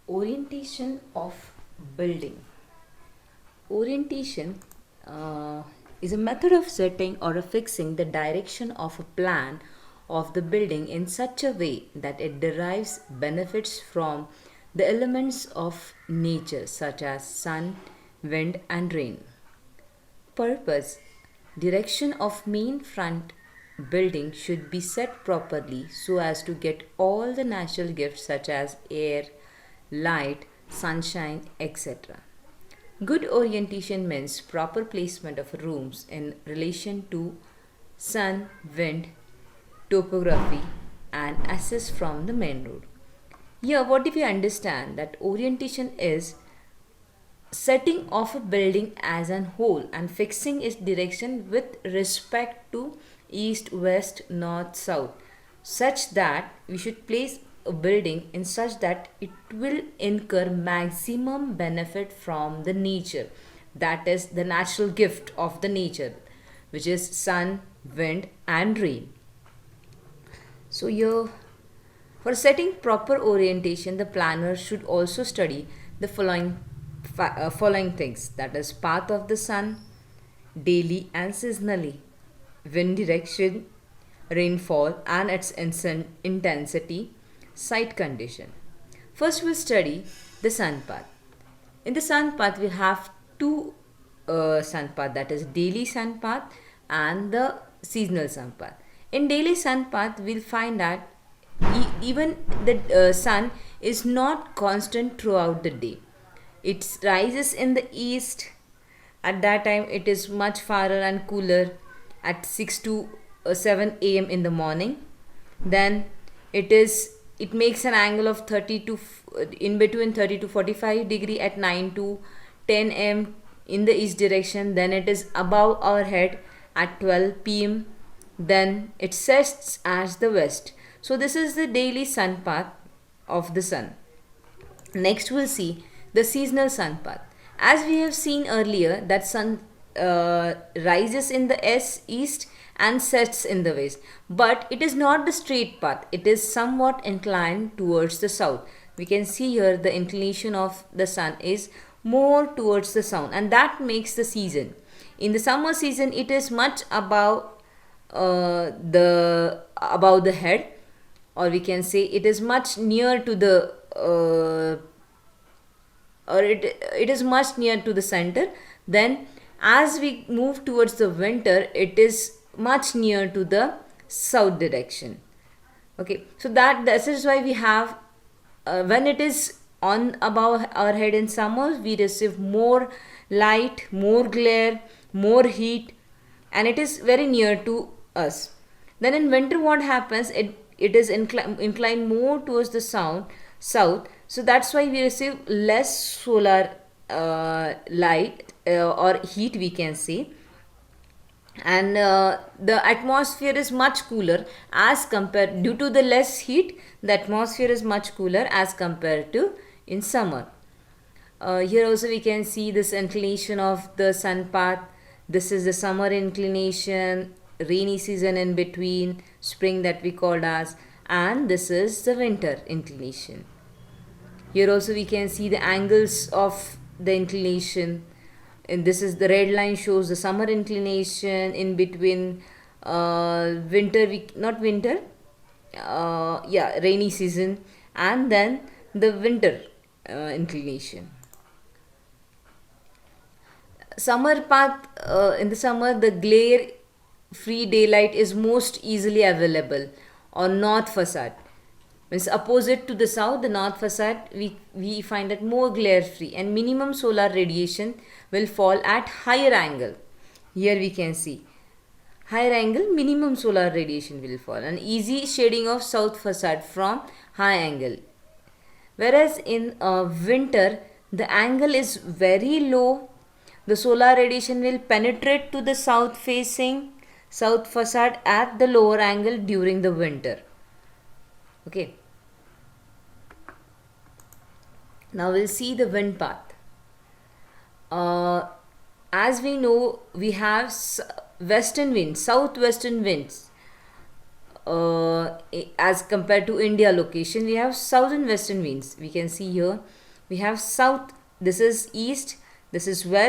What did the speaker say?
Orientation of building. Orientation is a method of setting or fixing the direction of a plan of the building in such a way that it derives benefits from the elements of nature such as sun, wind, and rain. Purpose. Direction of main front building should be set properly so as to get all the natural gifts such as air, light, sunshine, etc. Good orientation means proper placement of rooms in relation to sun, wind, topography, and access from the main road. Here, what if we understand that orientation is setting of a building as an whole and fixing its direction with respect to east, west, north, south, such that we should place a building in such that it will incur maximum benefit from the nature, that is the natural gift of the nature, which is sun, wind, and rain. So here, for setting proper orientation, the planner should also study the following things, that is path of the sun, daily and seasonally, wind direction, rainfall and its intensity, site condition. First, we'll study the sun path. In the sun path, we have two sun path, that is daily sun path and the seasonal sun path. In daily sun path, we'll find that even the sun is not constant throughout the day. It rises in the east. At that time, it is much farther and cooler at 6 to 7 a.m. in the morning. Then it makes an angle of 30 to in between 30 to 45 degree at 9 to 10 a.m. in the east direction. Then it is above our head at 12 p.m. Then it sets as the west. So this is the daily sun path of the sun. Next we'll see the seasonal sun path. As we have seen earlier that sun rises in the east and sets in the west, but it is not the straight path, it is somewhat inclined towards the south. We can see here the inclination of the sun is more towards the south, and that makes the season. In the summer season it is much above the head, or we can say it is much near to the it is much near to the center. Then as we move towards the winter, it is much near to the south direction. Okay, so this is why we have when it is on above our head in summers, we receive more light, more glare, more heat, and it is very near to us. Then in winter what happens, it is inclined more towards the south, so that's why we receive less solar light or heat, we can say. And the atmosphere is much cooler as compared, due to the less heat, the atmosphere is much cooler as compared to in summer. Here also we can see this inclination of the sun path. This is the summer inclination, rainy season in between, spring that we called as, and this is the winter inclination. Here also we can see the angles of the inclination, and this is the red line shows the summer inclination in between rainy season, and then the winter inclination. Summer path, in the summer the glare free daylight is most easily available on north facade. Means opposite to the south, the north facade, we find that more glare free and minimum solar radiation will fall at higher angle. Here we can see higher angle, minimum solar radiation will fall, and easy shading of south facade from high angle. Whereas in winter, the angle is very low. The solar radiation will penetrate to the south facade at the lower angle during the winter. Okay. Now we'll see the wind path. As we know, we have western winds, southwestern winds. as compared to India location, we have south and western winds. We can see here we have south, this is east, this is west.